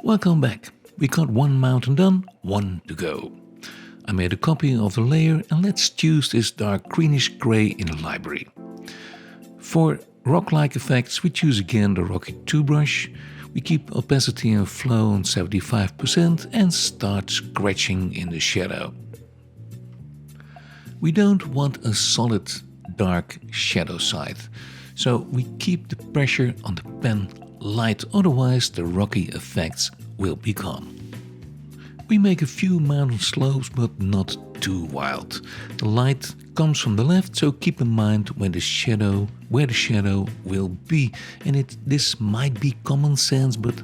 Welcome back. We got one mountain done, one to go. I made a copy of the layer and let's choose this dark greenish gray in the library. For rock-like effects we choose again the Rocky 2 brush. We keep opacity and flow on 75% and start scratching in the shadow. We don't want a solid dark shadow side, so we keep the pressure on the pen light, otherwise the rocky effects will be gone. We make a few mountain slopes but not too wild. The light comes from the left, so keep in mind where the shadow will be. And this might be common sense, but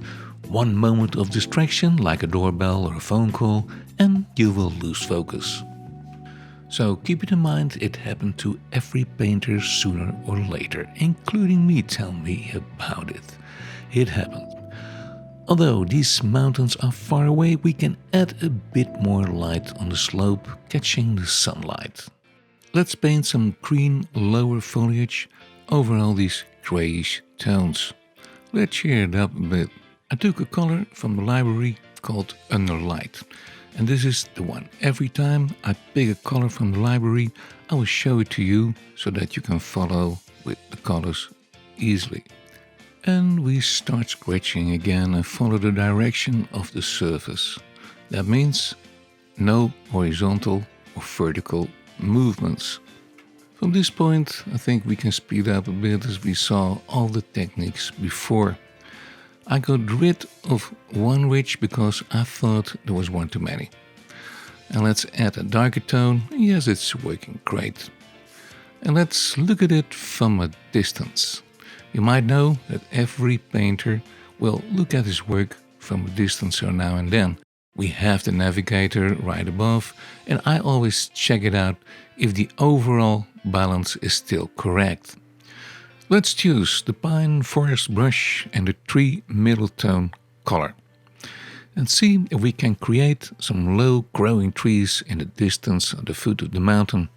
one moment of distraction, like a doorbell or a phone call, and you will lose focus. So keep it in mind, it happened to every painter sooner or later, including me. Tell me about it. It happened. Although these mountains are far away, we can add a bit more light on the slope, catching the sunlight. Let's paint some green lower foliage over all these grayish tones. Let's cheer it up a bit. I took a color from the library called Underlight, and this is the one. Every time I pick a color from the library, I will show it to you so that you can follow with the colors easily. And we start scratching again and follow the direction of the surface. That means no horizontal or vertical movements. From this point, I think we can speed up a bit as we saw all the techniques before. I got rid of one ridge because I thought there was one too many. And let's add a darker tone. Yes, it's working great. And let's look at it from a distance. You might know that every painter will look at his work from a distance so now and then. We have the navigator right above, and I always check it out if the overall balance is still correct. Let's choose the pine forest brush and the tree middle tone color. And see if we can create some low growing trees in the distance at the foot of the mountain.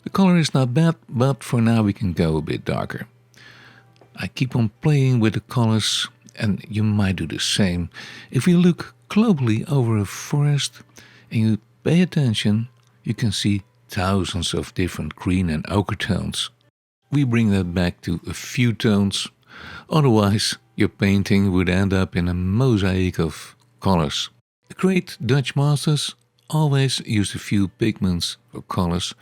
The color is not bad, but for now we can go a bit darker. I keep on playing with the colors, and you might do the same. If you look globally over a forest and you pay attention, you can see thousands of different green and ochre tones. We bring that back to a few tones, otherwise your painting would end up in a mosaic of colors. The great Dutch masters always used a few pigments for colors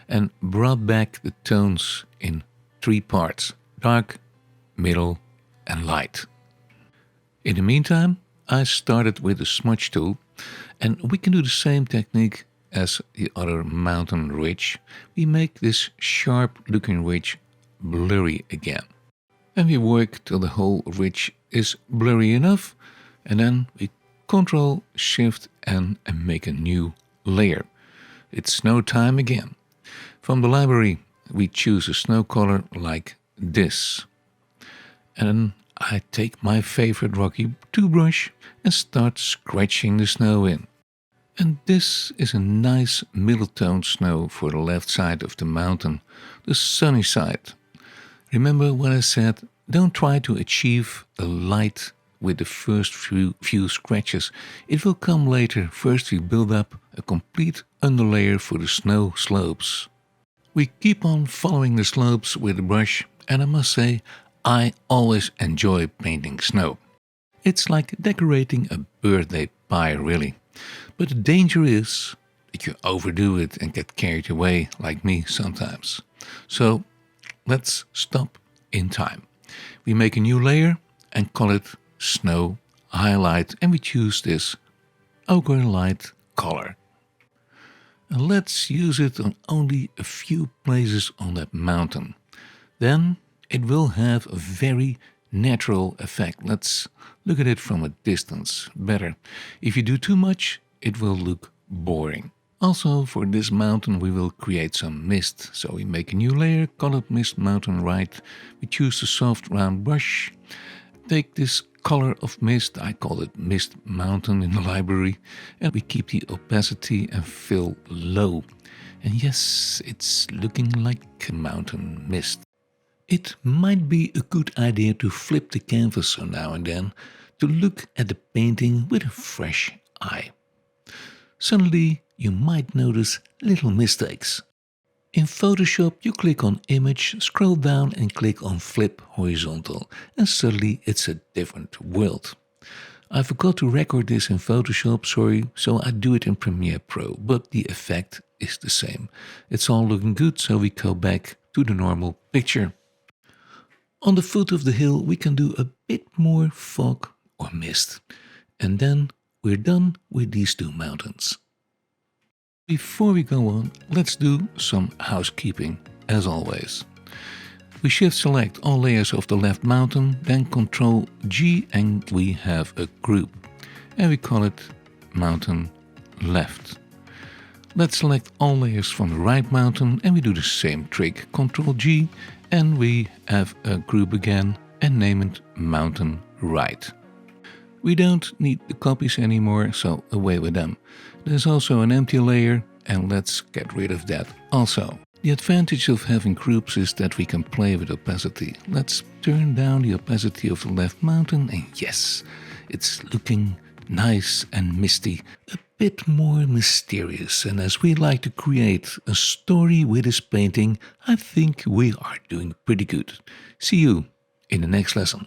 and brought back the tones in three parts: dark, middle and light. In the meantime, I started with the smudge tool, and we can do the same technique as the other mountain ridge. We make this sharp looking ridge blurry again. And we work till the whole ridge is blurry enough, and then we Ctrl Shift N and make a new layer. It's snow time again. From the library we choose a snow color like this. And I take my favorite Rocky 2 brush and start scratching the snow in. And this is a nice middle tone snow for the left side of the mountain, the sunny side. Remember what I said, don't try to achieve a light with the first few scratches. It will come later. First we build up a complete underlayer for the snow slopes. We keep on following the slopes with the brush, and I must say, I always enjoy painting snow. It's like decorating a birthday pie, really. But the danger is that you overdo it and get carried away, like me sometimes. So let's stop in time. We make a new layer and call it Snow Highlight, and we choose this ochre light color. And let's use it on only a few places on that mountain. Then it will have a very natural effect. Let's look at it from a distance better. If you do too much, it will look boring. Also, for this mountain we will create some mist. So we make a new layer, colored mist mountain right. We choose the soft round brush. Take this color of mist, I call it Mist Mountain in the library, and we keep the opacity and fill low. And yes, it's looking like a mountain mist. It might be a good idea to flip the canvas so now and then to look at the painting with a fresh eye. Suddenly, you might notice little mistakes. In Photoshop, you click on Image, scroll down and click on Flip Horizontal, and suddenly it's a different world. I forgot to record this in Photoshop, sorry, so I do it in Premiere Pro, but the effect is the same. It's all looking good, so we go back to the normal picture. On the foot of the hill, we can do a bit more fog or mist. And then we're done with these two mountains. Before we go on, let's do some housekeeping, as always. We shift select all layers of the left mountain, then Ctrl G and we have a group. And we call it Mountain Left. Let's select all layers from the right mountain and we do the same trick. Ctrl G and we have a group again and name it Mountain Right. We don't need the copies anymore, so away with them. There's also an empty layer and let's get rid of that also. The advantage of having groups is that we can play with opacity. Let's turn down the opacity of the left mountain and yes, it's looking nice and misty, a bit more mysterious. And as we like to create a story with this painting, I think we are doing pretty good. See you in the next lesson.